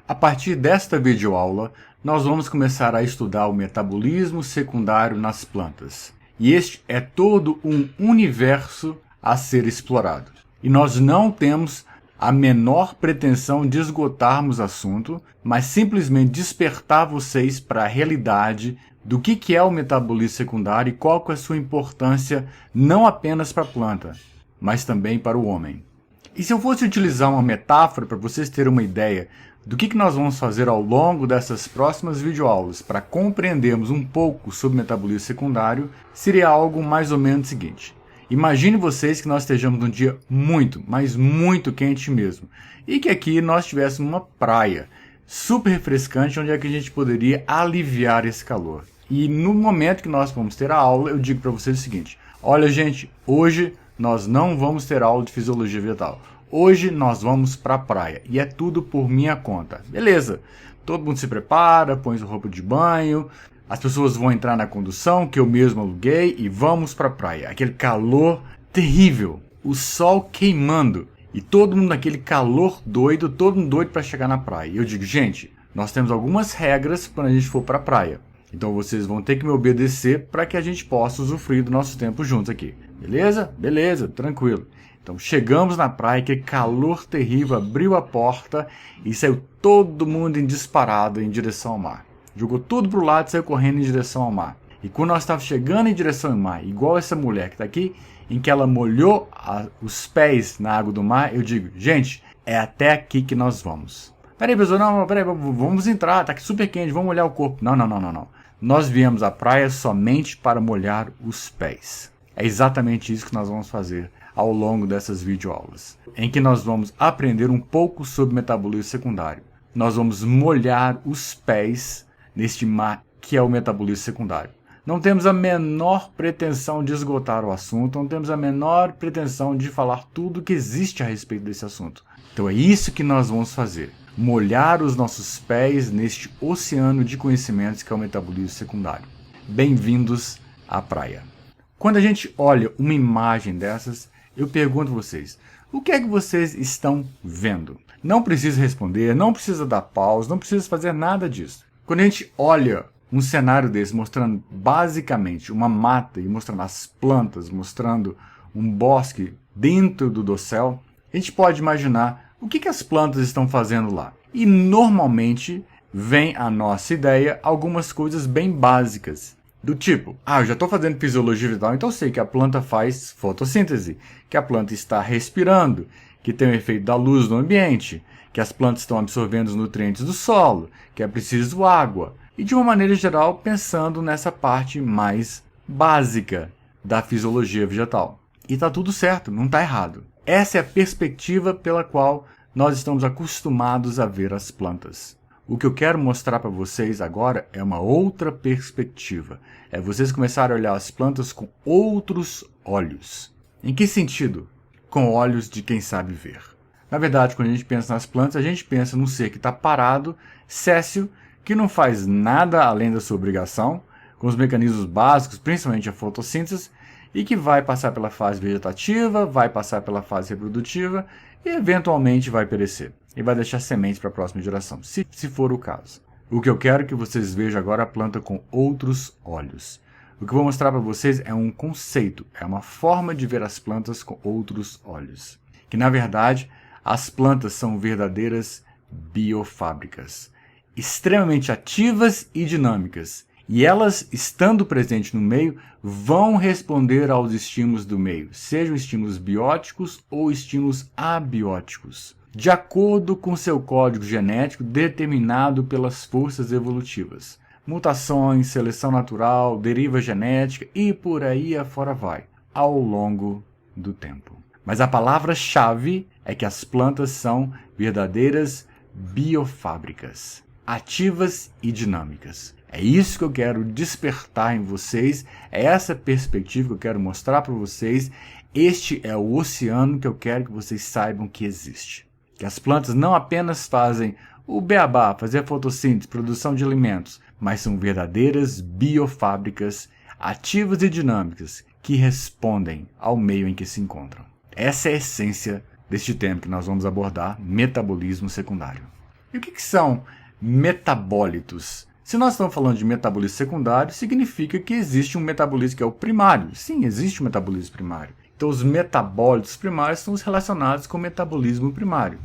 A partir desta videoaula, nós vamos começar a estudar o metabolismo secundário nas plantas. E este é todo um universo a ser explorado. E nós não temos a menor pretensão de esgotarmos o assunto, mas simplesmente despertar vocês para a realidade do que é o metabolismo secundário e qual que é a sua importância não apenas para a planta, mas também para o homem. E se eu fosse utilizar uma metáfora para vocês terem uma ideia do que nós vamos fazer ao longo dessas próximas videoaulas para compreendermos um pouco sobre o metabolismo secundário, seria algo mais ou menos o seguinte. Imagine vocês que nós estejamos num dia muito, mas muito quente mesmo, e que aqui nós tivéssemos uma praia super refrescante onde é que a gente poderia aliviar esse calor. E no momento que nós vamos ter a aula, eu digo para vocês o seguinte: olha gente, hoje nós não vamos ter aula de fisiologia vegetal. Hoje nós vamos para a praia e é tudo por minha conta. Beleza, todo mundo se prepara, põe sua roupa de banho, as pessoas vão entrar na condução que eu mesmo aluguei e vamos para a praia. Aquele calor terrível, o sol queimando e todo mundo naquele calor doido, todo mundo doido para chegar na praia. E eu digo, gente, nós temos algumas regras quando a gente for para a praia. Então vocês vão ter que me obedecer para que a gente possa usufruir do nosso tempo juntos aqui. Beleza? Beleza, tranquilo. Então chegamos na praia, aquele calor terrível, abriu a porta e saiu todo mundo em disparado em direção ao mar. Jogou tudo para o lado e saiu correndo em direção ao mar. E quando nós estávamos chegando em direção ao mar, igual essa mulher que está aqui, em que ela molhou os pés na água do mar, eu digo, gente, é até aqui que nós vamos. Peraí, pessoal, não, peraí, vamos entrar, está aqui super quente, vamos molhar o corpo. Não. Nós viemos à praia somente para molhar os pés. É exatamente isso que nós vamos fazer ao longo dessas videoaulas, em que nós vamos aprender um pouco sobre metabolismo secundário. Nós vamos molhar os pés neste mar que é o metabolismo secundário. Não temos a menor pretensão de esgotar o assunto, não temos a menor pretensão de falar tudo que existe a respeito desse assunto. Então é isso que nós vamos fazer. Molhar os nossos pés neste oceano de conhecimentos que é o metabolismo secundário. Bem-vindos à praia. Quando a gente olha uma imagem dessas, eu pergunto a vocês, o que é que vocês estão vendo? Não precisa responder, não precisa dar pausa, não precisa fazer nada disso. Quando a gente olha um cenário desse, mostrando basicamente uma mata e mostrando as plantas, mostrando um bosque dentro do dossel, a gente pode imaginar o que as plantas estão fazendo lá. E normalmente vem à nossa ideia algumas coisas bem básicas. Do tipo, eu já estou fazendo fisiologia vegetal, então eu sei que a planta faz fotossíntese, que a planta está respirando, que tem o efeito da luz no ambiente, que as plantas estão absorvendo os nutrientes do solo, que é preciso água. E de uma maneira geral, pensando nessa parte mais básica da fisiologia vegetal. E está tudo certo, não está errado. Essa é a perspectiva pela qual nós estamos acostumados a ver as plantas. O que eu quero mostrar para vocês agora é uma outra perspectiva. É vocês começarem a olhar as plantas com outros olhos. Em que sentido? Com olhos de quem sabe ver. Na verdade, quando a gente pensa nas plantas, a gente pensa num ser que está parado, céssio, que não faz nada além da sua obrigação, com os mecanismos básicos, principalmente a fotossíntese, e que vai passar pela fase vegetativa, vai passar pela fase reprodutiva e eventualmente vai perecer. E vai deixar sementes para a próxima geração, se for o caso. O que eu quero que vocês vejam agora é a planta com outros olhos. O que eu vou mostrar para vocês é um conceito, é uma forma de ver as plantas com outros olhos. Que na verdade, as plantas são verdadeiras biofábricas, extremamente ativas e dinâmicas. E elas, estando presentes no meio, vão responder aos estímulos do meio, sejam estímulos bióticos ou estímulos abióticos, de acordo com seu código genético determinado pelas forças evolutivas. Mutações, seleção natural, deriva genética e por aí afora vai, ao longo do tempo. Mas a palavra-chave é que as plantas são verdadeiras biofábricas, ativas e dinâmicas. É isso que eu quero despertar em vocês, é essa perspectiva que eu quero mostrar para vocês. Este é o oceano que eu quero que vocês saibam que existe. Que as plantas não apenas fazem o beabá, fazer a fotossíntese, produção de alimentos, mas são verdadeiras biofábricas, ativas e dinâmicas, que respondem ao meio em que se encontram. Essa é a essência deste tema que nós vamos abordar, metabolismo secundário. E o que são metabólitos? Se nós estamos falando de metabolismo secundário, significa que existe um metabolismo que é o primário. Sim, existe um metabolismo primário. Então, os metabólitos primários são os relacionados com o metabolismo primário.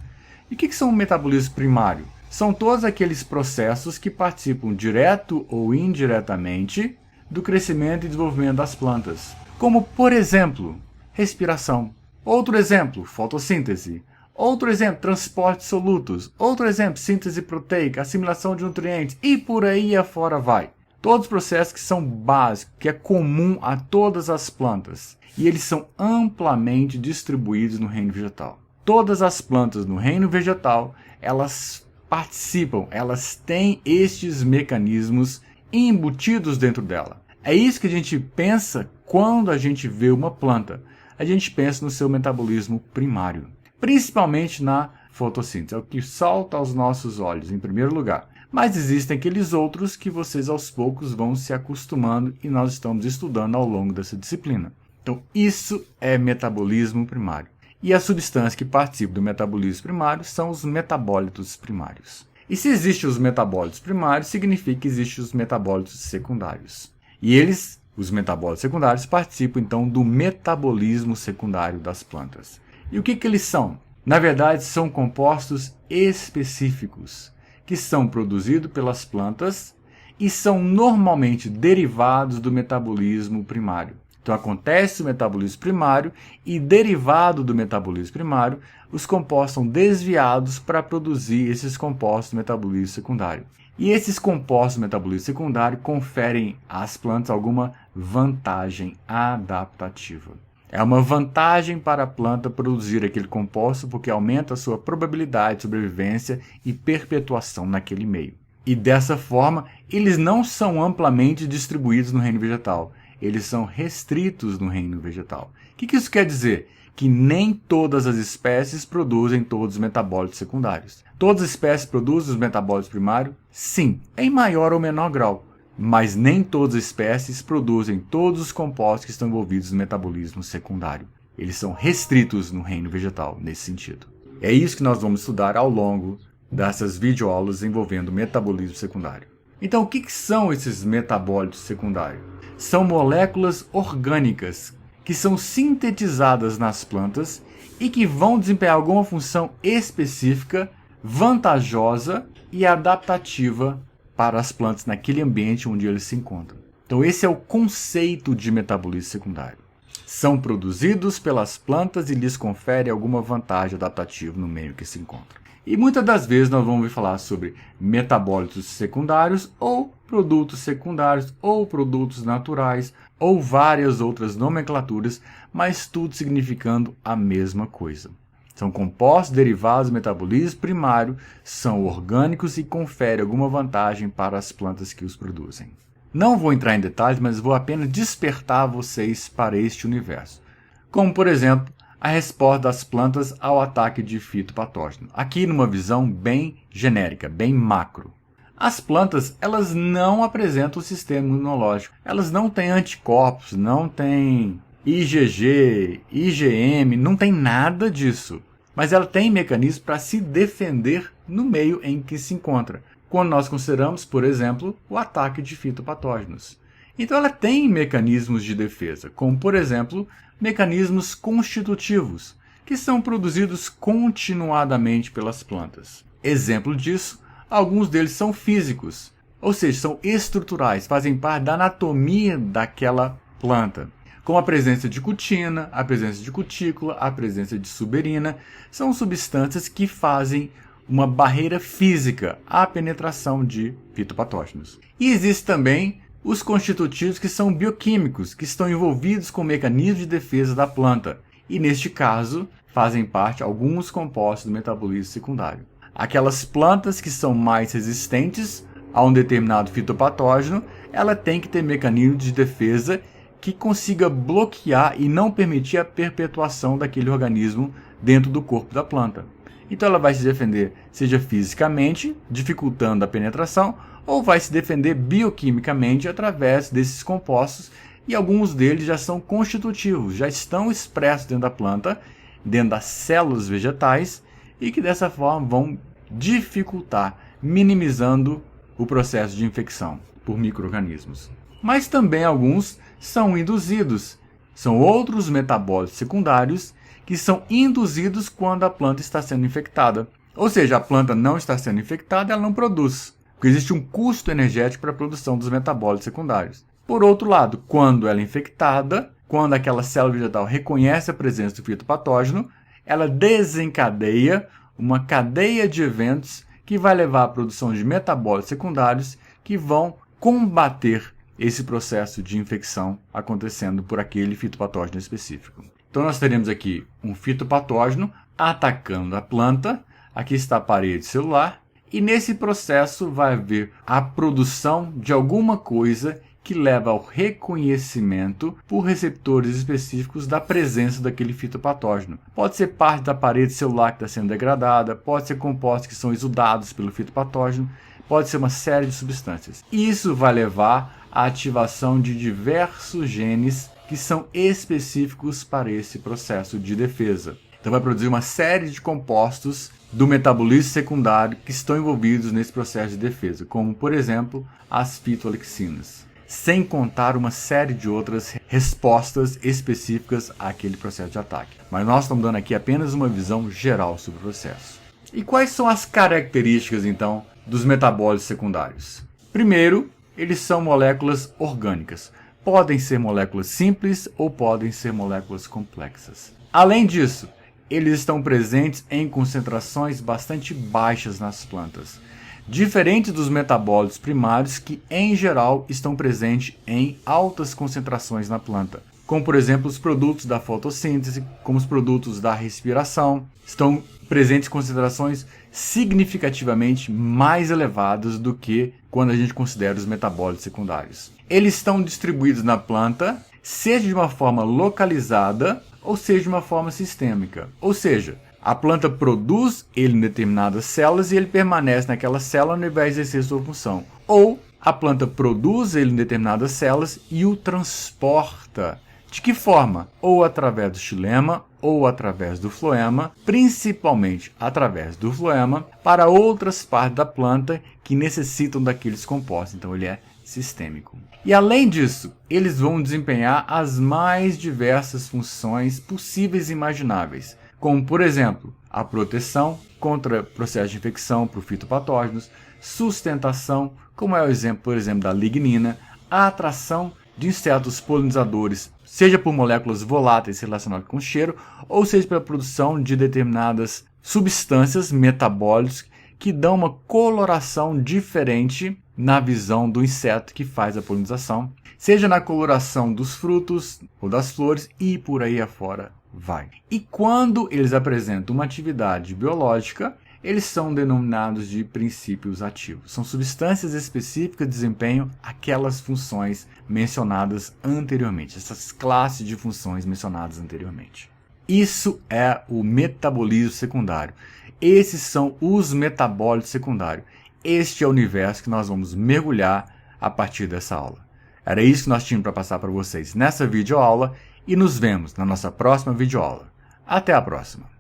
E o que são o metabolismo primário? São todos aqueles processos que participam direto ou indiretamente do crescimento e desenvolvimento das plantas. Como, por exemplo, respiração. Outro exemplo, fotossíntese. Outro exemplo, transporte de solutos. Outro exemplo, síntese proteica, assimilação de nutrientes e por aí afora vai. Todos os processos que são básicos, que é comum a todas as plantas. E eles são amplamente distribuídos no reino vegetal. Todas as plantas no reino vegetal, elas participam, elas têm estes mecanismos embutidos dentro dela. É isso que a gente pensa quando a gente vê uma planta. A gente pensa no seu metabolismo primário. Principalmente na fotossíntese, é o que salta aos nossos olhos em primeiro lugar. Mas existem aqueles outros que vocês aos poucos vão se acostumando e nós estamos estudando ao longo dessa disciplina. Então isso é metabolismo primário. E as substâncias que participam do metabolismo primário são os metabólitos primários. E se existem os metabólitos primários, significa que existem os metabólitos secundários. E eles, os metabólitos secundários, participam então do metabolismo secundário das plantas. E o que eles são? Na verdade, são compostos específicos que são produzidos pelas plantas e são normalmente derivados do metabolismo primário. Então acontece o metabolismo primário e, derivado do metabolismo primário, os compostos são desviados para produzir esses compostos do metabolismo secundário. E esses compostos do metabolismo secundário conferem às plantas alguma vantagem adaptativa. É uma vantagem para a planta produzir aquele composto porque aumenta a sua probabilidade de sobrevivência e perpetuação naquele meio. E dessa forma, eles não são amplamente distribuídos no reino vegetal. Eles são restritos no reino vegetal. O que isso quer dizer? Que nem todas as espécies produzem todos os metabólitos secundários. Todas as espécies produzem os metabólitos primários? Sim, em maior ou menor grau. Mas nem todas as espécies produzem todos os compostos que estão envolvidos no metabolismo secundário. Eles são restritos no reino vegetal, nesse sentido. É isso que nós vamos estudar ao longo dessas videoaulas envolvendo metabolismo secundário. Então, o que são esses metabólitos secundários? São moléculas orgânicas que são sintetizadas nas plantas e que vão desempenhar alguma função específica, vantajosa e adaptativa para as plantas naquele ambiente onde eles se encontram. Então esse é o conceito de metabolismo secundário. São produzidos pelas plantas e lhes confere alguma vantagem adaptativa no meio que se encontram. E muitas das vezes nós vamos ouvir falar sobre metabólitos secundários ou produtos secundários ou produtos naturais ou várias outras nomenclaturas, mas tudo significando a mesma coisa. São compostos derivados do metabolismo primário, são orgânicos e conferem alguma vantagem para as plantas que os produzem. Não vou entrar em detalhes, mas vou apenas despertar vocês para este universo. Como, por exemplo, a resposta das plantas ao ataque de fitopatógeno. Aqui numa visão bem genérica, bem macro. As plantas, elas não apresentam o sistema imunológico. Elas não têm anticorpos, não têm IgG, IgM, não tem nada disso. Mas ela tem mecanismos para se defender no meio em que se encontra. Quando nós consideramos, por exemplo, o ataque de fitopatógenos. Então ela tem mecanismos de defesa, como, por exemplo, mecanismos constitutivos, que são produzidos continuadamente pelas plantas. Exemplo disso, alguns deles são físicos, ou seja, são estruturais, fazem parte da anatomia daquela planta. Como a presença de cutina, a presença de cutícula, a presença de suberina, são substâncias que fazem uma barreira física à penetração de fitopatógenos. E existem também os constitutivos que são bioquímicos, que estão envolvidos com o mecanismo de defesa da planta. E neste caso, fazem parte alguns compostos do metabolismo secundário. Aquelas plantas que são mais resistentes a um determinado fitopatógeno, ela tem que ter mecanismo de defesa que consiga bloquear e não permitir a perpetuação daquele organismo dentro do corpo da planta. Então ela vai se defender, seja fisicamente, dificultando a penetração, ou vai se defender bioquimicamente através desses compostos, e alguns deles já são constitutivos, já estão expressos dentro da planta, dentro das células vegetais, e que dessa forma vão dificultar, minimizando o processo de infecção por micro-organismos. Mas também alguns são induzidos. São outros metabólitos secundários que são induzidos quando a planta está sendo infectada. Ou seja, a planta não está sendo infectada, ela não produz, porque existe um custo energético para a produção dos metabólitos secundários. Por outro lado, quando ela é infectada, quando aquela célula vegetal reconhece a presença do fitopatógeno, ela desencadeia uma cadeia de eventos que vai levar à produção de metabólitos secundários que vão combater esse processo de infecção acontecendo por aquele fitopatógeno específico. Então nós teremos aqui um fitopatógeno atacando a planta, aqui está a parede celular, e nesse processo vai haver a produção de alguma coisa que leva ao reconhecimento por receptores específicos da presença daquele fitopatógeno. Pode ser parte da parede celular que está sendo degradada, pode ser compostos que são exudados pelo fitopatógeno, pode ser uma série de substâncias. Isso vai levar à ativação de diversos genes que são específicos para esse processo de defesa. Então vai produzir uma série de compostos do metabolismo secundário que estão envolvidos nesse processo de defesa, como, por exemplo, as fitoalexinas, sem contar uma série de outras respostas específicas àquele processo de ataque. Mas nós estamos dando aqui apenas uma visão geral sobre o processo. E quais são as características, então, dos metabólitos secundários? Primeiro, eles são moléculas orgânicas. Podem ser moléculas simples ou podem ser moléculas complexas. Além disso, eles estão presentes em concentrações bastante baixas nas plantas, diferente dos metabólitos primários que, em geral, estão presentes em altas concentrações na planta, como, por exemplo, os produtos da fotossíntese, como os produtos da respiração, estão presentes em concentrações significativamente mais elevadas do que quando a gente considera os metabólitos secundários. Eles estão distribuídos na planta, seja de uma forma localizada ou seja de uma forma sistêmica. Ou seja, a planta produz ele em determinadas células e ele permanece naquela célula ao invés de exercer sua função. Ou a planta produz ele em determinadas células e o transporta. De que forma? Ou através do xilema ou através do floema, principalmente através do floema, para outras partes da planta que necessitam daqueles compostos. Então ele é sistêmico. E além disso, eles vão desempenhar as mais diversas funções possíveis e imagináveis, como, por exemplo, a proteção contra processos de infecção por fitopatógenos, sustentação, como é o exemplo, por exemplo, da lignina, a atração de insetos polinizadores, seja por moléculas voláteis relacionadas com cheiro, ou seja pela produção de determinadas substâncias, metabólitos, que dão uma coloração diferente na visão do inseto que faz a polinização, seja na coloração dos frutos ou das flores e por aí afora vai. E quando eles apresentam uma atividade biológica, eles são denominados de princípios ativos. São substâncias específicas que desempenham aquelas funções mencionadas anteriormente, essas classes de funções mencionadas anteriormente. Isso é o metabolismo secundário. Esses são os metabólitos secundários. Este é o universo que nós vamos mergulhar a partir dessa aula. Era isso que nós tínhamos para passar para vocês nessa videoaula e nos vemos na nossa próxima videoaula. Até a próxima!